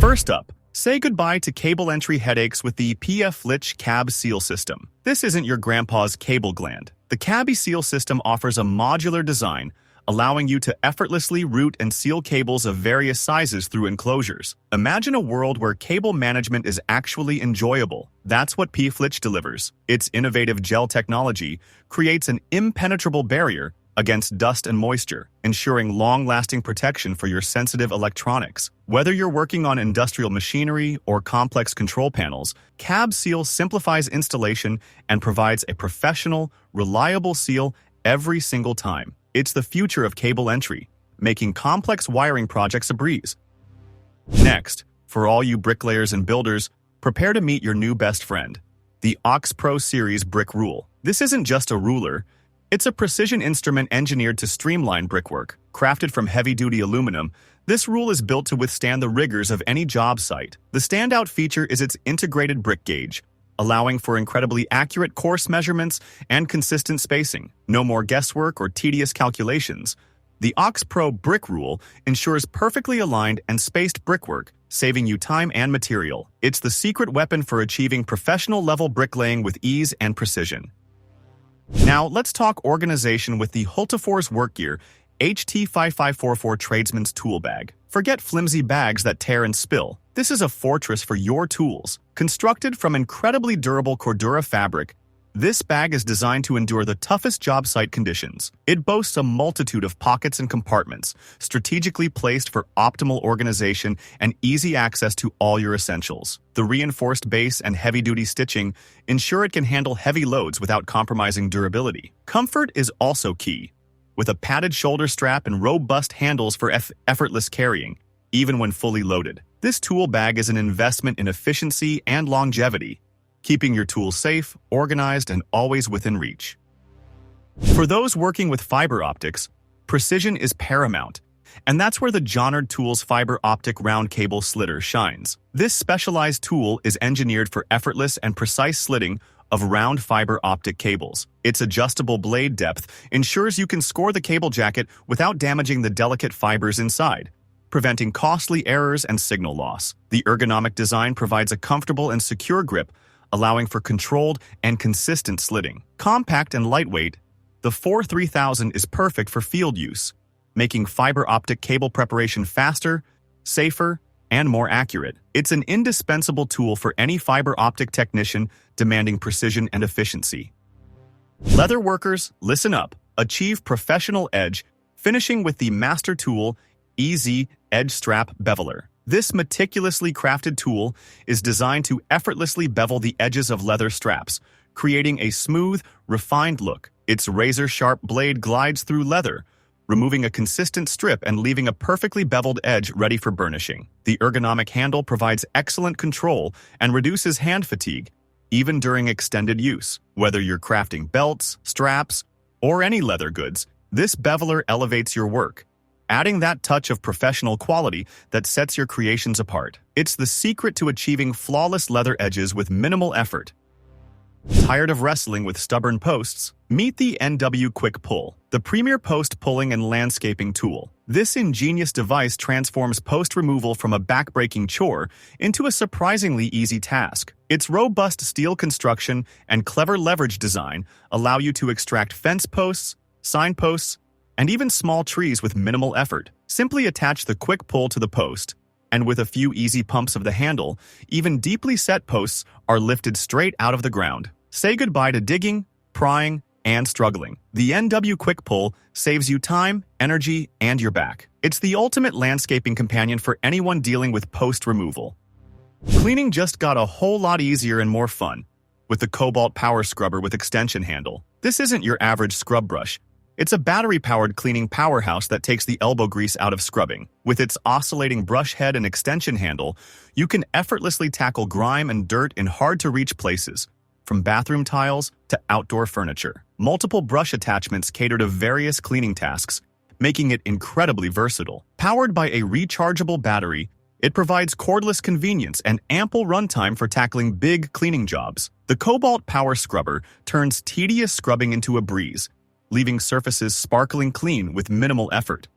First up, say goodbye to cable entry headaches with the PFLITSCH CABseal system. This isn't your grandpa's cable gland. The CABseal system offers a modular design, allowing you to effortlessly route and seal cables of various sizes through enclosures. Imagine a world where cable management is actually enjoyable. That's what PFLITSCH delivers. Its innovative gel technology creates an impenetrable barrier against dust and moisture, ensuring long-lasting protection for your sensitive electronics. Whether you're working on industrial machinery or complex control panels, CABseal simplifies installation and provides a professional, reliable seal every single time. It's the future of cable entry, making complex wiring projects a breeze. Next, for all you bricklayers and builders, prepare to meet your new best friend, the OxPro Series Brick Rule. This isn't just a ruler, it's a precision instrument engineered to streamline brickwork. Crafted from heavy-duty aluminum, this rule is built to withstand the rigors of any job site. The standout feature is its integrated brick gauge, allowing for incredibly accurate course measurements and consistent spacing. No more guesswork or tedious calculations. The OxPro Brick Rule ensures perfectly aligned and spaced brickwork, saving you time and material. It's the secret weapon for achieving professional-level bricklaying with ease and precision. Now, let's talk organization with the Hultafors Workgear HT5544 Tradesman's Tool Bag. Forget flimsy bags that tear and spill. This is a fortress for your tools. Constructed from incredibly durable Cordura fabric, this bag is designed to endure the toughest job site conditions. It boasts a multitude of pockets and compartments, strategically placed for optimal organization and easy access to all your essentials. The reinforced base and heavy-duty stitching ensure it can handle heavy loads without compromising durability. Comfort is also key, with a padded shoulder strap and robust handles for effortless carrying, even when fully loaded. This tool bag is an investment in efficiency and longevity, keeping your tools safe, organized, and always within reach. For those working with fiber optics, precision is paramount, and that's where the Jonard Tools fiber optic round cable slitter shines. This specialized tool is engineered for effortless and precise slitting of round fiber optic cables. Its adjustable blade depth ensures you can score the cable jacket without damaging the delicate fibers inside, preventing costly errors and signal loss. The ergonomic design provides a comfortable and secure grip, allowing for controlled and consistent slitting. Compact and lightweight, the 43000 is perfect for field use, making fiber optic cable preparation faster, safer, and more accurate. It's an indispensable tool for any fiber optic technician demanding precision and efficiency. Leather workers, listen up. Achieve professional edge, finishing with the master tool EZ Edge Strap Beveler. This meticulously crafted tool is designed to effortlessly bevel the edges of leather straps, creating a smooth, refined look. Its razor-sharp blade glides through leather, removing a consistent strip and leaving a perfectly beveled edge ready for burnishing. The ergonomic handle provides excellent control and reduces hand fatigue, even during extended use. Whether you're crafting belts, straps, or any leather goods, this beveler elevates your work, adding that touch of professional quality that sets your creations apart. It's the secret to achieving flawless leather edges with minimal effort. Tired of wrestling with stubborn posts? Meet the NW Quik Pull, the premier post pulling and landscaping tool. This ingenious device transforms post removal from a back-breaking chore into a surprisingly easy task. Its robust steel construction and clever leverage design allow you to extract fence posts, signposts, and even small trees with minimal effort. Simply attach the Quik Pull to the post, and with a few easy pumps of the handle, even deeply set posts are lifted straight out of the ground. Say goodbye to digging, prying, and struggling. The NW Quik Pull saves you time, energy, and your back. It's the ultimate landscaping companion for anyone dealing with post removal. Cleaning just got a whole lot easier and more fun with the Kobalt Power Scrubber with extension handle. This isn't your average scrub brush. It's a battery-powered cleaning powerhouse that takes the elbow grease out of scrubbing. With its oscillating brush head and extension handle, you can effortlessly tackle grime and dirt in hard-to-reach places, from bathroom tiles to outdoor furniture. Multiple brush attachments cater to various cleaning tasks, making it incredibly versatile. Powered by a rechargeable battery, it provides cordless convenience and ample runtime for tackling big cleaning jobs. The Kobalt Power Scrubber turns tedious scrubbing into a breeze, leaving surfaces sparkling clean with minimal effort.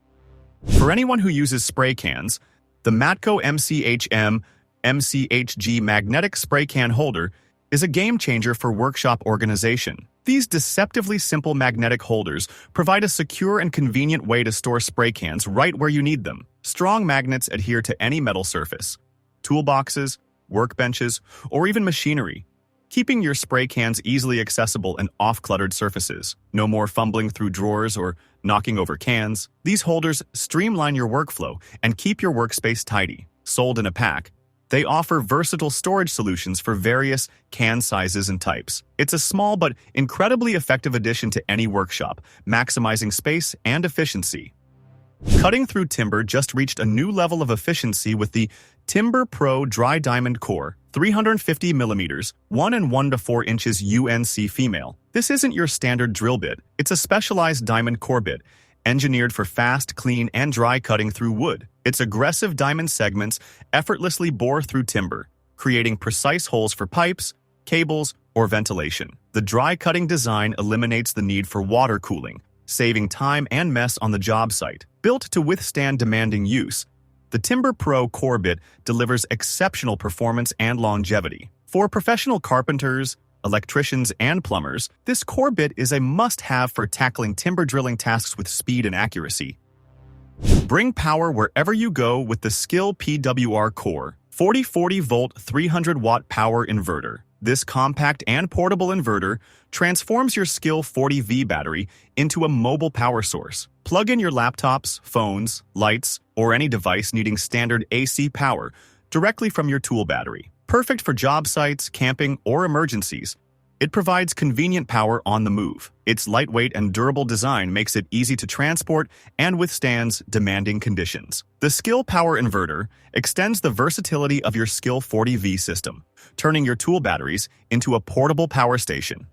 For anyone who uses spray cans, The Matco MCHM MCHG magnetic spray can holder is a game changer for workshop organization. These deceptively simple magnetic holders provide a secure and convenient way to store spray cans right where you need them. Strong magnets adhere to any metal surface, toolboxes, workbenches, or even machinery, keeping your spray cans easily accessible and off cluttered surfaces. No more fumbling through drawers or knocking over cans. These holders streamline your workflow and keep your workspace tidy. Sold in a pack, they offer versatile storage solutions for various can sizes and types. It's a small but incredibly effective addition to any workshop, maximizing space and efficiency. Cutting through timber just reached a new level of efficiency with the Timber Pro Dry Diamond Core, 350 millimeters, 1 and 1 to 4 inches UNC female. This isn't your standard drill bit. It's a specialized diamond core bit, engineered for fast, clean, and dry cutting through wood. Its aggressive diamond segments effortlessly bore through timber, creating precise holes for pipes, cables, or ventilation. The dry cutting design eliminates the need for water cooling, saving time and mess on the job site. Built to withstand demanding use, the Timber Pro Core Bit delivers exceptional performance and longevity. For professional carpenters, electricians, and plumbers, this core bit is a must-have for tackling timber drilling tasks with speed and accuracy. Bring power wherever you go with the Skill PWR Core 40-volt 300-watt power inverter. This compact and portable inverter transforms your Skill 40V battery into a mobile power source. Plug in your laptops, phones, lights, or any device needing standard AC power directly from your tool battery. Perfect for job sites, camping, or emergencies, it provides convenient power on the move. Its lightweight and durable design makes it easy to transport and withstands demanding conditions. The Skill Power Inverter extends the versatility of your Skill 40V system, turning your tool batteries into a portable power station.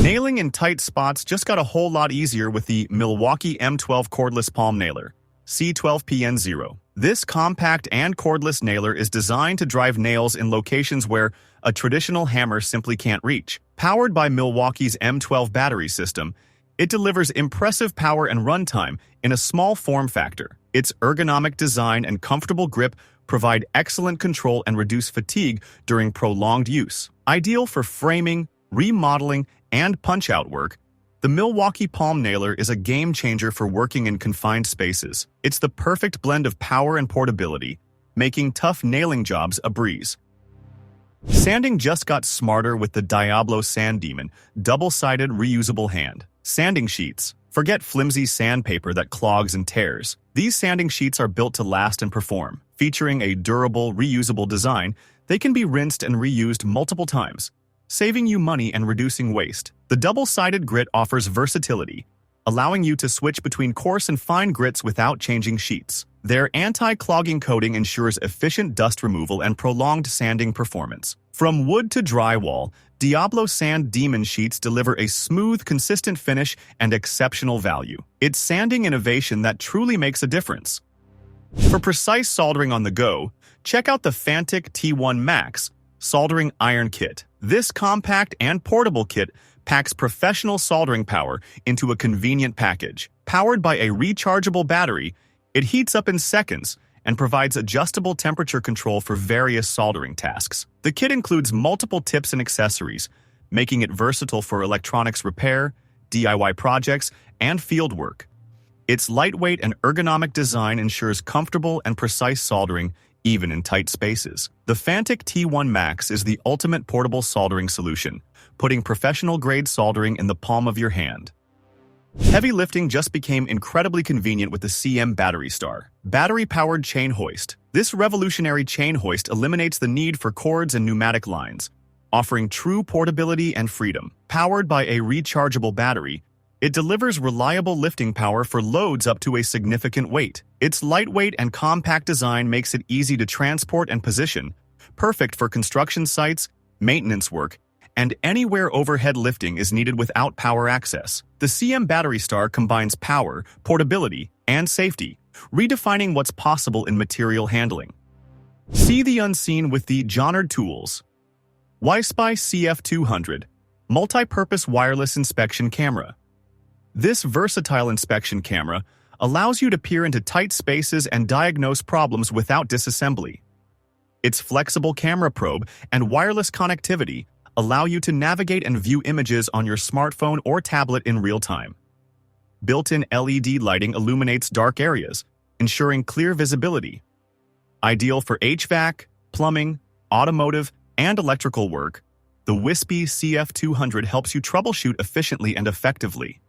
Nailing in tight spots just got a whole lot easier with the Milwaukee M12 Cordless Palm Nailer, C12P0. This compact and cordless nailer is designed to drive nails in locations where a traditional hammer simply can't reach. Powered by Milwaukee's M12 battery system, it delivers impressive power and runtime in a small form factor. Its ergonomic design and comfortable grip provide excellent control and reduce fatigue during prolonged use. Ideal for framing, remodeling, and punch-out work, the Milwaukee Palm Nailer is a game changer for working in confined spaces. It's the perfect blend of power and portability, making tough nailing jobs a breeze. Sanding just got smarter with the Diablo Sand Demon double-sided reusable hand. Sanding sheets. Forget flimsy sandpaper that clogs and tears. These sanding sheets are built to last and perform. Featuring a durable, reusable design, they can be rinsed and reused multiple times, saving you money and reducing waste. The double-sided grit offers versatility, allowing you to switch between coarse and fine grits without changing sheets. Their anti-clogging coating ensures efficient dust removal and prolonged sanding performance. From wood to drywall, Diablo Sand Demon sheets deliver a smooth, consistent finish and exceptional value. It's sanding innovation that truly makes a difference. For precise soldering on the go, check out the Fantic T1 Max soldering iron kit. This compact and portable kit packs professional soldering power into a convenient package. Powered by a rechargeable battery, it heats up in seconds and provides adjustable temperature control for various soldering tasks. The kit includes multiple tips and accessories, making it versatile for electronics repair, DIY projects, and field work. Its lightweight and ergonomic design ensures comfortable and precise soldering even in tight spaces. The Fantic T1 Max is the ultimate portable soldering solution, putting professional-grade soldering in the palm of your hand. Heavy lifting just became incredibly convenient with the CM Battery Star battery-powered chain hoist. This revolutionary chain hoist eliminates the need for cords and pneumatic lines, offering true portability and freedom. Powered by a rechargeable battery, it delivers reliable lifting power for loads up to a significant weight. Its lightweight and compact design makes it easy to transport and position, perfect for construction sites, maintenance work, and anywhere overhead lifting is needed without power access. The CM Battery Star combines power, portability, and safety, redefining what's possible in material handling. See the unseen with the Jonard Tools Wispy CF200 multi-purpose wireless inspection camera. This versatile inspection camera allows you to peer into tight spaces and diagnose problems without disassembly. Its flexible camera probe and wireless connectivity allow you to navigate and view images on your smartphone or tablet in real time. Built-in LED lighting illuminates dark areas, ensuring clear visibility. Ideal for HVAC, plumbing, automotive, and electrical work, the Wispy CF200 helps you troubleshoot efficiently and effectively.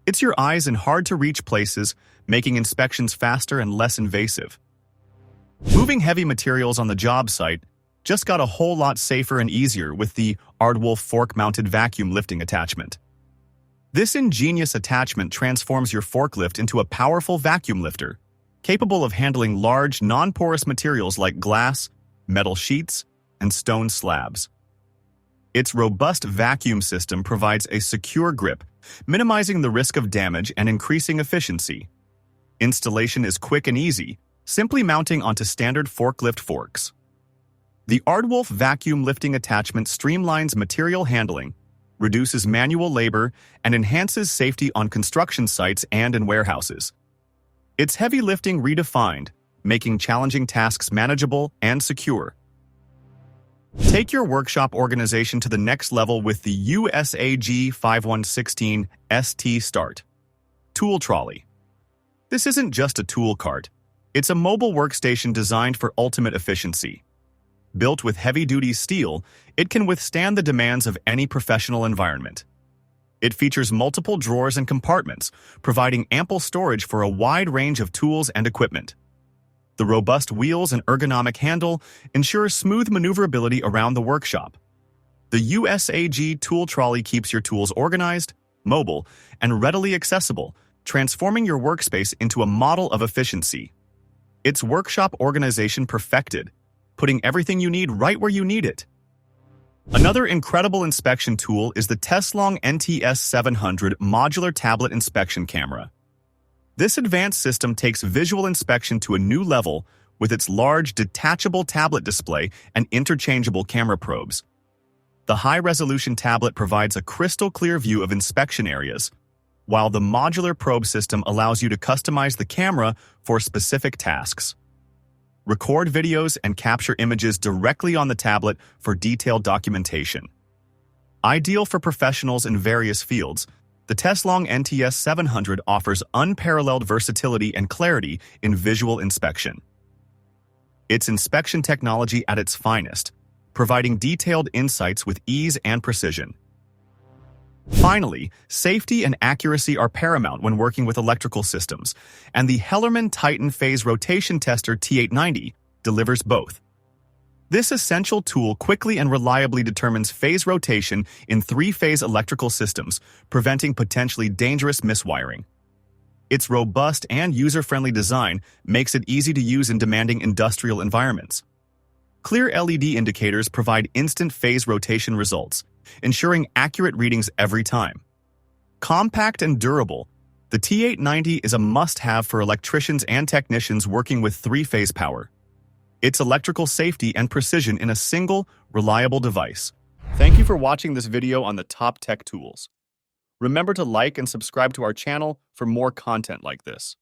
It's your eyes in hard-to-reach places, making inspections faster and less invasive. Moving heavy materials on the job site just got a whole lot safer and easier with the Arwolf fork-mounted vacuum lifting attachment. This ingenious attachment transforms your forklift into a powerful vacuum lifter, capable of handling large, non-porous materials like glass, metal sheets, and stone slabs. Its robust vacuum system provides a secure grip, minimizing the risk of damage and increasing efficiency. Installation is quick and easy, simply mounting onto standard forklift forks. The Arwolf vacuum lifting attachment streamlines material handling, reduces manual labor, and enhances safety on construction sites and in warehouses. Its heavy lifting redefined, making challenging tasks manageable and secure. Take your workshop organization to the next level with the USAG 5116 ST Start Tool Trolley. This isn't just a tool cart. It's a mobile workstation designed for ultimate efficiency. Built with heavy-duty steel, it can withstand the demands of any professional environment. It features multiple drawers and compartments, providing ample storage for a wide range of tools and equipment. The robust wheels and ergonomic handle ensure smooth maneuverability around the workshop. The USAG tool trolley keeps your tools organized, mobile, and readily accessible, transforming your workspace into a model of efficiency. It's workshop organization perfected, putting everything you need right where you need it. Another incredible inspection tool is the TESOL NTS700 Modular Tablet Inspection Camera. This advanced system takes visual inspection to a new level with its large detachable tablet display and interchangeable camera probes. The high-resolution tablet provides a crystal-clear view of inspection areas, while the modular probe system allows you to customize the camera for specific tasks. Record videos and capture images directly on the tablet for detailed documentation. Ideal for professionals in various fields, the TESOL NTS700 offers unparalleled versatility and clarity in visual inspection. It's inspection technology at its finest, providing detailed insights with ease and precision. Finally, safety and accuracy are paramount when working with electrical systems, and the Helerman Titan Phase Rotation Tester T890 delivers both. This essential tool quickly and reliably determines phase rotation in three-phase electrical systems, preventing potentially dangerous miswiring. Its robust and user-friendly design makes it easy to use in demanding industrial environments. Clear LED indicators provide instant phase rotation results, ensuring accurate readings every time. Compact and durable, the T890 is a must-have for electricians and technicians working with three-phase power. It's electrical safety and precision in a single, reliable device. Thank you for watching this video on the top tech tools. Remember to like and subscribe to our channel for more content like this.